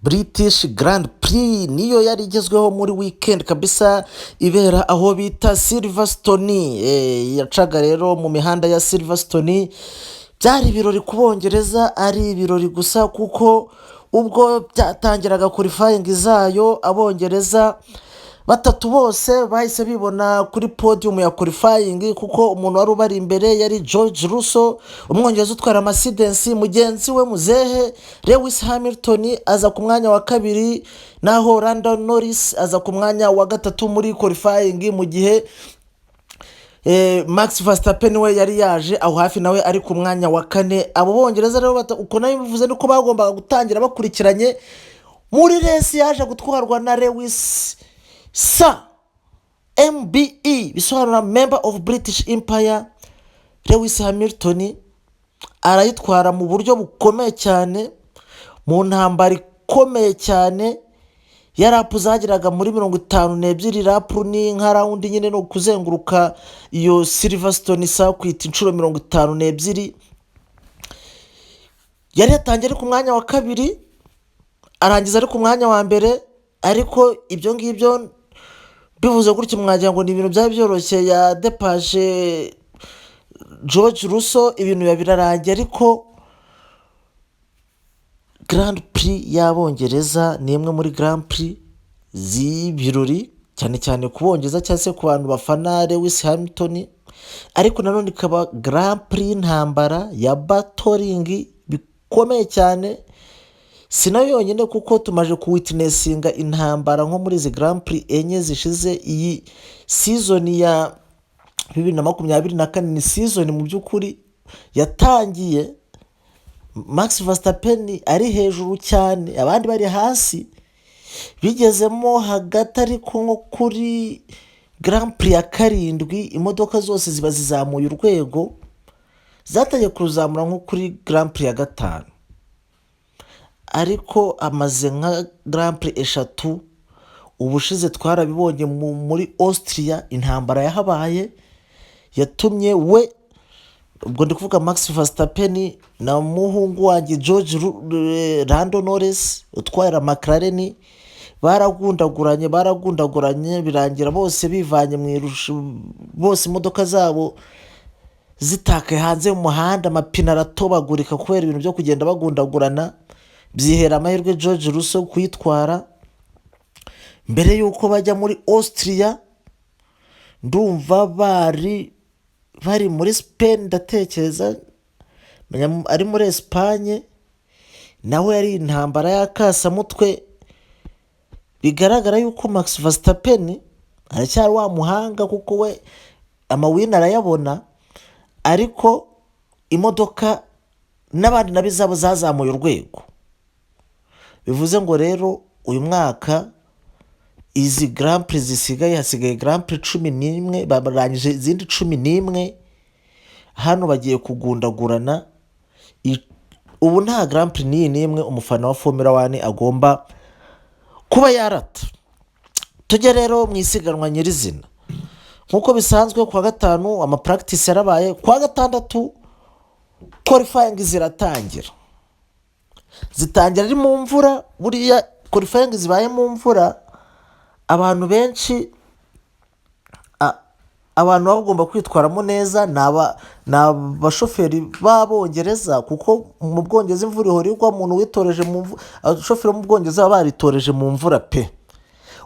British Grand Prix niyo yari igezweho muri weekend kabisa ibera aho bita Silverstone. Yacaga rero mu mihanda ya Silverstone. Byari ibirori ku Bongereza, ari ibirori gusa kuko ubwo byatangiraga qualifying zayo Abongereza batatu bose bahise bibona kuri podium ya qualifying, kuko umuntu wari ubari imbere yari George Russell, umwongereza utwara Mercedes. Mugenzi we muzehe Lewis Hamilton aza ku mwanya wa kabiri, naho Lando Norris aza ku mwanya wa gatatu muri qualifying, mu gihe Max Verstappen we yari yaje aho hafi nawe ari ku mwanya wa kane. Abo Bongereza rero uko nayo bivuze niko bagombaga gutangira bakurikiranye. Muri race yaje gutwarwa na Lewis Sir MBE, bisobanura Member of British Empire. Lewis Hamilton arayitwara mu buryo bukomeye cyane, mu ntambara ikomeye cyane. Yarapu zageraga muri 52 rapu ni nka round nyine no kuzenguruka iyo Silverstone circuit inshuro 52. Yari yatangiye ku mwanya wa kabiri, arangiza ari ku mwanya wa mbere. Ariko ibyo ngibyo bivuze gutyo mwagira ngo ni ibintu byari byoroshye ya depage George Russell, ibintu birarangiye. Ariko Grand Prix y'Abongereza ni imwe muri Grand Prix z'ibirori cyane cyane ku Bongereza cyangwa se ku bantu bafana Lewis Hamilton. Ariko nanone ikaba Grand Prix ntambara ya battling bikomeye cyane. Sinayo yonyine kuko tumaje kuwitnessinga intambara nko muri izi Grand Prix enye zishize. Iyi season ya 2024 ni season mu by'ukuri yatangiye Max Verstappen ari hejuru cyane, abandi bari hasi. Bigezemo hagati ariko nko kuri Grand Prix ya karindwi imodoka zose ziba zizamuye urwego, zatangiye kuzamura nko kuri Grand Prix ya gatanu. Ariko amaze nka Grand Prix eshatu ubushize twarabibonye muri Austria. Intambara yahabaye yatumye we, ubwo ndi kuvuga Max Verstappen na muhungu wanjye George Lando Norris utwara McLaren, baragundaguranye birangira bose bivanye mu irusha, bose imodoka zabo zitakaye hanze mu muhanda, amapine aratobagurika kubera ibintu byo kugenda bagundagurana. Byihera amahirwe George Russell kuyitwara mbere yuko bajya muri Austria. Ndumva bari muri Spain, ndatekereza ari muri Espagne. Nawe yari intambara y'akasamutwe. Bigaragara yuko Max Verstappen aracyari wa muhanga kuko we amawina arayabona, ariko imodoka n'abandi nabizabo zazamuye urwego. Bivuze ngo rero uyu mwaka izi Grand Prix zisigaye, hasigaye Grand Prix 11, barangije izindi 11. Hano bagiye kugundagurana. Ubu nta Grand Prix n'imwe umufana wa Formula 1 agomba kuba yarata. Tujye rero mu isiganwa nyirizina. Nkuko bisanzwe kwa gatanu ama practice yarabaye, kwa gatandatu qualifying ziratangira. Zitangira ari mu mvura. Buriya qualifying zibaye mu mvura, abantu benshi abantu bagomba kwitwaramo neza n'abashoferi b'Abongereza, kuko mu Bwongereza imvura ihorirwa. Umuntu witoreje mu mvura, abashoferi mu Bwongereza baritoreje mu mvura pe.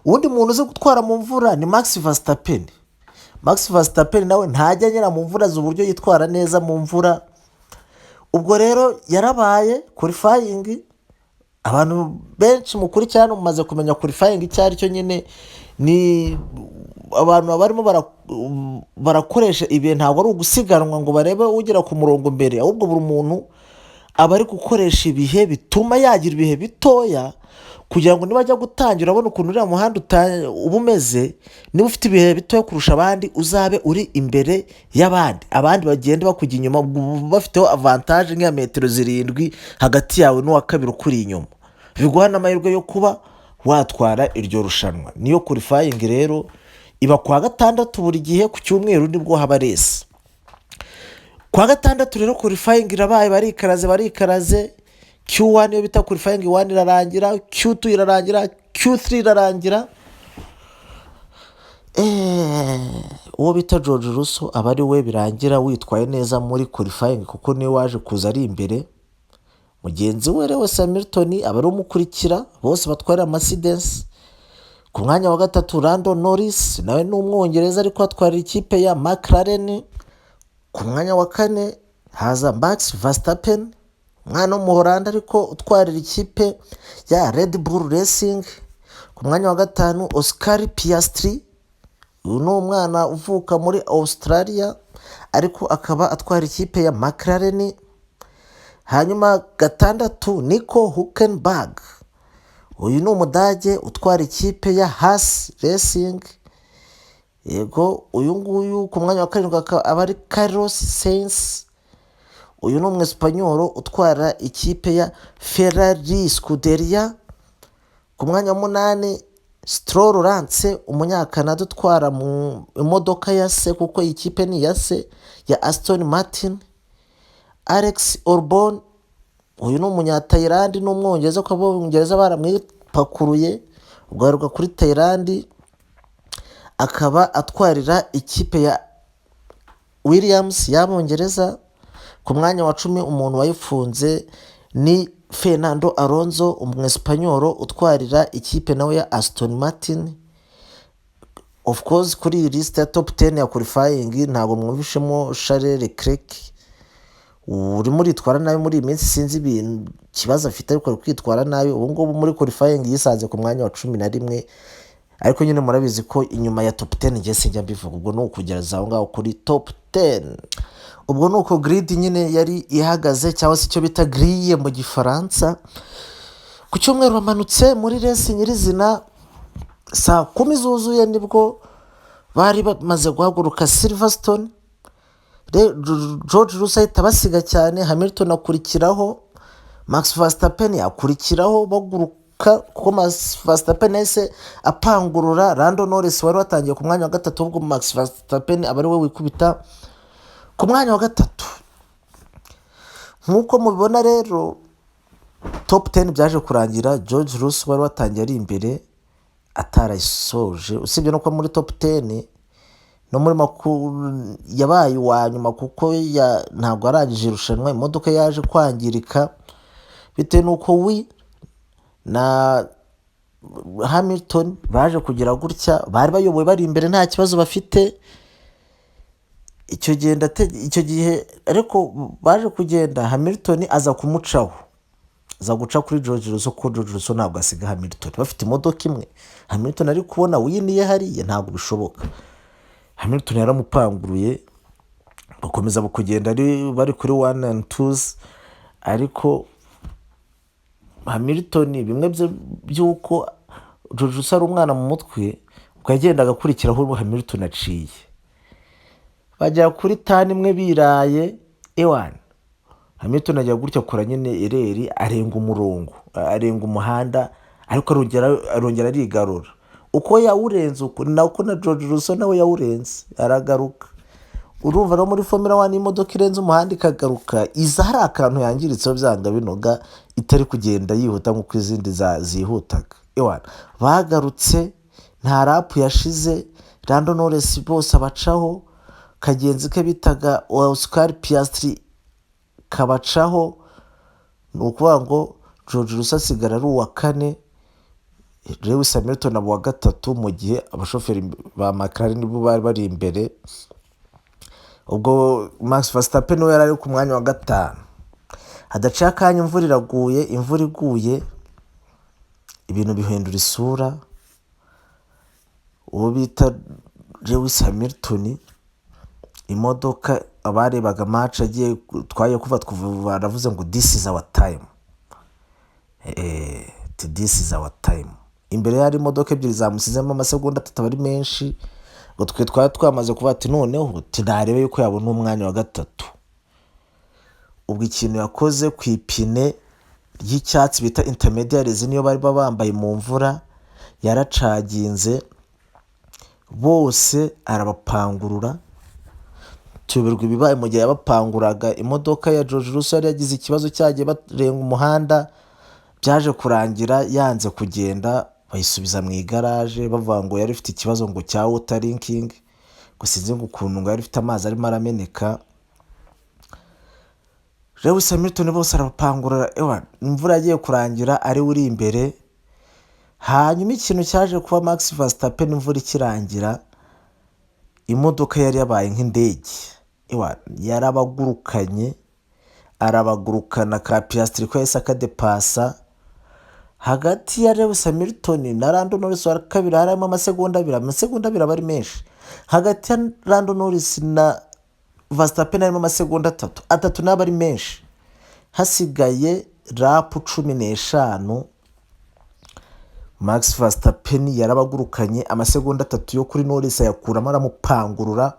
Undi muntu uzi gutwara mu mvura ni Max Verstappen. Max Verstappen nawe ntajya nyira mu mvura z'uburyo yitwara neza mu mvura. Ubwo rero yarabaye qualifying. Abantu benshi mukurikirana mumaze kumenya qualifying cyari cyo nyine ni abantu barimo barakoresha ibi, ntabwo ari ugusiganwa ngo barebe ugera ku murongo mbere, ahubwo buri muntu aba ari gukoresha ibihe bituma yagira ibihe bitoya, kugira ngo nibajya gutangira urabona ukuntu uriya muhanda uba umeze. Niba ufite ibihe bitoya kurusha abandi uzabe uri imbere y'abandi, abandi bagenda bakujya inyuma bafiteho avantage nk'iya metero 7 hagati yawe n'uwa kabiri ukuri inyuma. Biguha n'amahirwe yo kuba watwara iryo rushanwa. Niyo qualifying rero iba kwa gatandatu buri gihe, ku cyumweru nibwo haba race. Kwa gatandatu rero qualifying irabaye, barikaraze Q1 iyo bita qualifying 1 irarangira, Q2 irarangira, Q3 irarangira. Uwo bita George Russell aba ari we birangira witwaye neza muri qualifying kuko niwe waje kuza ari imbere. Mugenzi we Lewis Hamilton aba ari umukurikira, bose batwara Mercedes. Ku mwanya wa gatatu Lando Norris nawe ni umwongereza ariko atwara ikipe ya McLaren. Ku mwanya wa kane haza Max Verstappen, umwana w'umuholandi ariko utwarira ikipe ya Red Bull Racing. Ku mwanya wa gatanu Oscar Piastri, uyu ni umwana uvuka muri Australia ariko akaba atwara ikipe ya McLaren. Hanyuma gatandatu Nico Hülkenberg, uyu ni umudage utwara ikipe ya Haas Racing. Yego, uyu nguyu ku mwanya wa karindwi aba ari Carlos Sainz, uyu ni umwesipanyolo utwara ikipe ya Ferrari Scuderia. Ku mwanya wa munani Stroll Lance, umunyakanada utwara mu imodoka ya se kuko iyi kipe ni ya se ya Aston Martin. Alex Albon, uyu ni umunyatayilandi n'umwongereza kuko abongereza baramwipakuruye ubwo kuri Thailand, akaba atwarira ikipe ya Williams y'abongereza. Ku mwanya wa 10 umuntu wayifunze ni Fernando Alonso, umwesipanyolo utwarira ikipe nawe ya Aston Martin. Of course kuri iyi list ya top 10 ya qualifying ntabwo mwumvishemo Charles Leclerc, urimo uritwara nabi muri iyi minsi, sinzi ibintu kibazo afite ariko ari kwitwara nabi. Ubu ngubu muri qualifying yisanze ku mwanya wa 11, ariko nyine murabizi ko inyuma ya top 10 ngiye sinjya mbivuga, ubwo ni ukugereza aho ngaho kuri top 10. Ubwo ni uko grid nyine yari ihagaze cyangwa se icyo bita grille mu gifaransa. Ku cyumweru bamanutse muri race nyirizina saa 10 zuzuye nibwo bari bamaze guhaguruka Silverstone. George Russell tabasiga cyane, Hamilton akurikiraho, Max Verstappen akurikiraho baguruka kuko Max Verstappen ese apangurura Lando Norris wari watangiye ku mwanya wa gatatu, ubwo Max Verstappen aba ari we wikubita ku mwanya wa gatatu. Nkuko mubibona rero top 10 byaje kurangira George Russell wari watangiye ari imbere atarayisoje, usibye no ko muri top 10 no muri makuru yabaye wa nyuma kuko ntabwo arangije irushanwa, imodoka yaje kwangirika bitewe nuko na Hamilton baje kugira gutya, bari bayoboye bari imbere nta kibazo bafite. Icyo gihe ariko baje kugenda Hamilton aza kumucaho, aza guca kuri George Russell ko George Russell ntabwo asiga Hamilton, bafite imodoka imwe. Hamilton ari kubona winiye hariya ntabwo bishoboka, Hamilton yaramupanguruye bakomeza kugenda bari kuri 1 and 2, ariko Hamilton bimwe by'uko George Russell ari umwana mu mutwe ukagenda agakurikiraho Hamilton aciye, bajya kuri tani imwe biraye ewan Hamilton ajya gutya akora nyine ereri, arenga umurongo, arenga umuhanda, ariko arongera arigarura. Uko yawurenze uko nako na George Russell nawe yawurenze aragaruka. Urumva no muri Formula 1 imodoka irenze umuhanda ikagaruka iza hari akantu yangiritseho byanga binoga, itari kugenda yihuta nkuko izindi zihutaga. Ewana bagarutse nta rap yashize, Lando Norris bose abacaho, kagenzi ke bitaga Oscar Piastri kabacaho. Nukuvuga ngo George Russell asigara ari uwa kane, Lewis Hamilton abo wa gatatu, mu gihe abashoferi ba McLaren nibo bari imbere. Ubwo Max Verstappen we yari ku mwanya wa gatanu. Hadaciye akanya imvura iguye ibintu bihindura isura. Uwo bita Lewis Hamilton imodoka abarebaga match agiye twaye kuva baravuze ngo this is our time, this is our time. Imbere yari imodoka ebyiri zamusizemo amasegonda 3 ari menshi, ngo twamaze kuva ati noneho tinarebe yuko yabona umwanya wa gatatu. Ubwo ikintu yakoze ku ipine ry'icyatsi bita intermediaries niyo bari bambaye mu mvura yaracaginze bose arabapangurura. tuyoberwa ibibaye mu gihe yabapanguraga imodoka ya George Russell yari yagize ikibazo cyagiye barenga umuhanda, byaje kurangira yanze kugenda bayisubiza mu igaraje bavuga ngo yari ifite ikibazo ngo cya water leaking, ngo sinzi ngo ukuntu ngo yari ifite amazi arimo arameneka. Lewis Hamilton bose arabapangura, imvura yagiye kurangira ari uri imbere. Hanyuma ikintu cyaje kuba Max Verstappen imvura ikirangira, imodoka yari yabaye nk'indege, yarabagurukanye arabagurukana ka Piastri ko yahise akadepasa. Hagati ya Lewis Hamilton na Lando Norris wa kabiri harimo amasegonda abiri aba ari menshi. Hagati ya Lando Norris na Verstappen harimo amasegonda atatu n'aba ari menshi. Hasigaye rapu 15, Max Verstappen yarabagurukanye amasegonda 3 yo kuri Norris ayakuramo aramupangurura,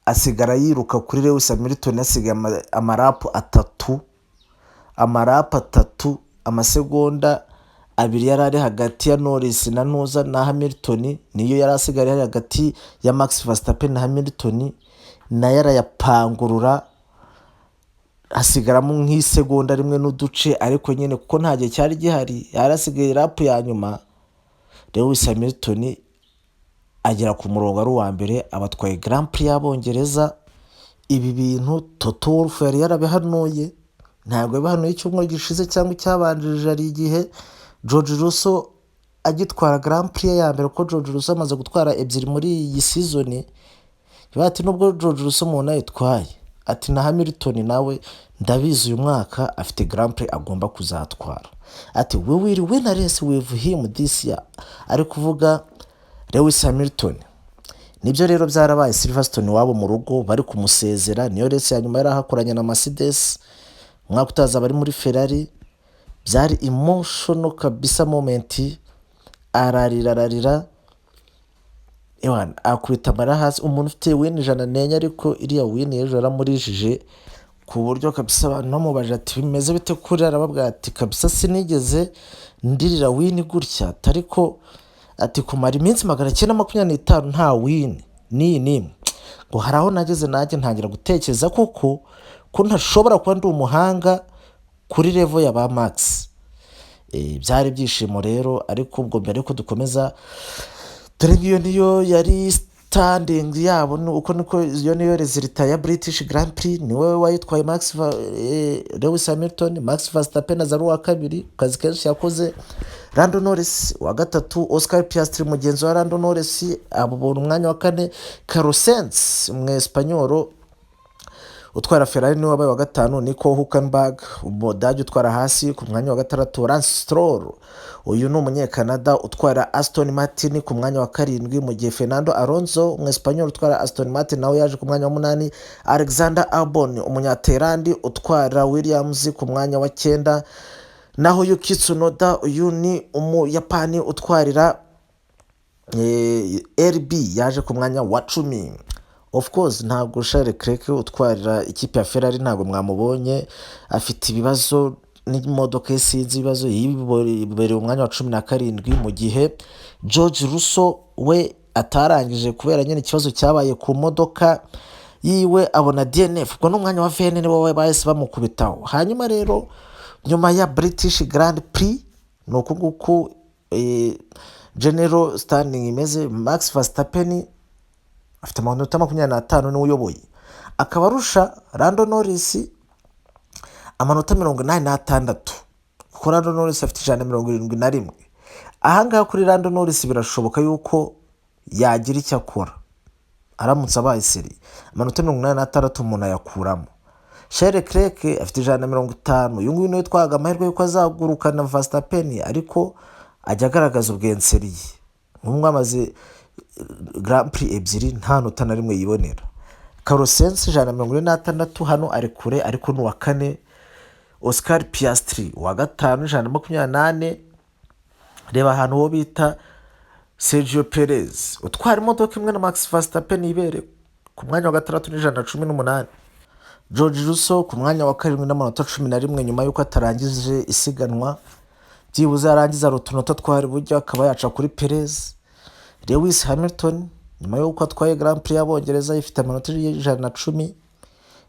asigara yiruka kuri Lewis Hamilton asigaye amarapu 3, amasegonda 2 yari ari hagati ya Norris na Nuza na Hamilton, niyo yari asigaye ari hagati ya Max Verstappen na Hamilton, na yarayapangurura hasigaramo nk'isegonda rimwe n'uduce, ariko nyine kuko nta gihe cyari gihari yarasigaye rapu ya nyuma. Lewis Hamilton agera ku murongo ari uwa mbere, abatwaye Grand Prix y'Abongereza. Ibi bintu Toto Wolff yari yarabihanuye, ntabwo yabihanuye icyumweru gishize cyangwa icyabanjirije, ari igihe George Russell agitwara Grand Prix ya mbere, kuko George Russell amaze gutwara ebyiri muri iyi season. Ati nubwo George Russell umuntu ayitwaye, ati na Hamilton nawe ndabizi uyu mwaka afite Grand Prix agomba kuzatwara. Ati we will win a race with him this year. Ari kuvuga Lewis Hamilton. Nibyo rero byarabaye Silverstone wabo mu rugo bari kumusezera, niyo race ya nyuma yari ahakoranye na Mercedes. Umwaka utaza bari muri Ferrari, byari emotional kabisa moment. Ararira akubita amara hasi. Umuntu ufite win 104, ariko iriya win ejo aramurijije ku buryo kabisa abantu bamubaje ati bimeze bite kuri, arababwira ati kabisa sinigeze ndirira win gutya, ariko ati kumara iminsi 925 nta win ni ngo haraho nageze najye ntangira gutekereza koko ko ntashobora kuba ndi umuhanga kuri level ya ba Max. Byari byishimo rero, ariko ubwo mbere ko dukomeza dore ngiyo niyo yari standing yabo, uko niko iyo niyo resulta ya British Grand Prix. Niwe wayitwaye Lewis Hamilton, Max Verstappen aza wa kabiri, kazi kenshi yakoze Lando Norris wa gatatu, Oscar Piastri mugenzi wa Lando Norris abubona umwanya wa 4, Carlos Sainz Espanyol utwara Ferrari niwe wabaye wa 5, Nico Hülkenberg umudage utwara hasi ku mwanya wa 6, Lance Stroll uyu ni umunyekanada utwara Aston Martin ku mwanya wa 7, mu gihe Fernando Alonso Espanyol utwara Aston Martin nawe yaje ku mwanya wa 8, Alexander Albon umunyaterandi utwara Williams ku mwanya wa 9, naho Yuki Tsunoda uyu ni umuyapani utwarira RB yaje ku mwanya wa 10. Of course ntabwo Charles Leclerc utwarira ikipe ya Ferrari ntabwo mwamubonye, afite ibibazo n'imodoka isize ibibazo, yibereye umwanya wa 17, mu gihe George Russell we atarangije kubera nyine ikibazo cyabaye ku modoka yiwe, abona DNF, ubwo n'umwanya wa VN nibo bahise bamukubitaho. Hanyuma rero nyuma ya British Grand Prix nuko nguko general standing imeze. Max Verstappen afite amanota 25 niwe uyoboye, akaba arusha Lando Norris amanota 86, kuko Lando Norris afite 171. Ahangaha kuri Lando Norris birashoboka yuko yagira icyo akora aramutse abaye seri, amanota 86 umuntu ayakuramo. Charles Leclerc afite 150, uyu nguyu niwe twaga amahirwe yuko azagurukana Verstappen, ariko ajya agaragaza ubwenseriye nk'umwe amaze Grand Prix ebyiri nta nota na rimwe yibonera. Carlos Sainz 146 hano ari kure, ariko n'uwa 4. Oscar Piastri wa 5 128. Reba ahantu wo bita Sergio Perez utwara imodoka imwe na Max Verstappen ibere ku mwanya wa 6 118. George Russell ku mwanya wa 7 n'amanota 11 nyuma yuko atarangije isiganwa, byibuze arangiza rutunota twari buryo akaba yaca kuri Perez. Lewis Hamilton nyuma y'uko atwaye Grand Prix y'Abongereza ifite amanota 110,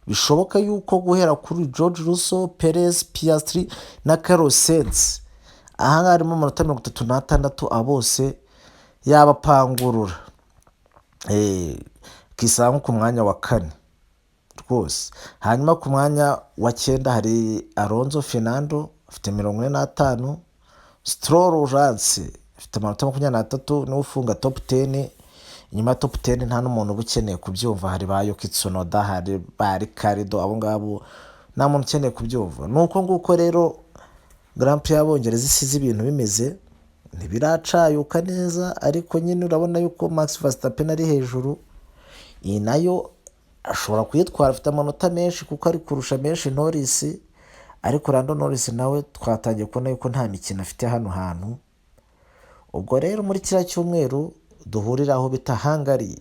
bishoboka yuko guhera kuri George Russell, Perez, Piastri na Carlos Sainz, aha ngaha harimo amanota 36 abose yabapangurura kisanga ku mwanya wa 4 rwose. Hanyuma ku mwanya wa 9 hari Alonso Fernando afite 45, Stroll Lance afite amanota 23 niwe ufunga top 10. Inyuma ya top 10 nta n'umuntu uba ukeneye kubyumva, hari ba Yuki Tsunoda, hari ba Ricardo, abo ngabo nta muntu ukeneye kubyumva. Nuko nguko rero Grand Prix y'Abongereza isize ibintu bimeze, ntibiracayuka neza, ariko nyine urabona yuko Max Verstappen ari hejuru. Iyi nayo ashobora kuyitwara, afite amanota menshi kuko ari kurusha menshi Norris, ariko Lando Norris nawe twatangiye kubona yuko nta mikino afite hano hantu. Ubwo rero muri kiriya cyumweru duhurira aho bita Hungary.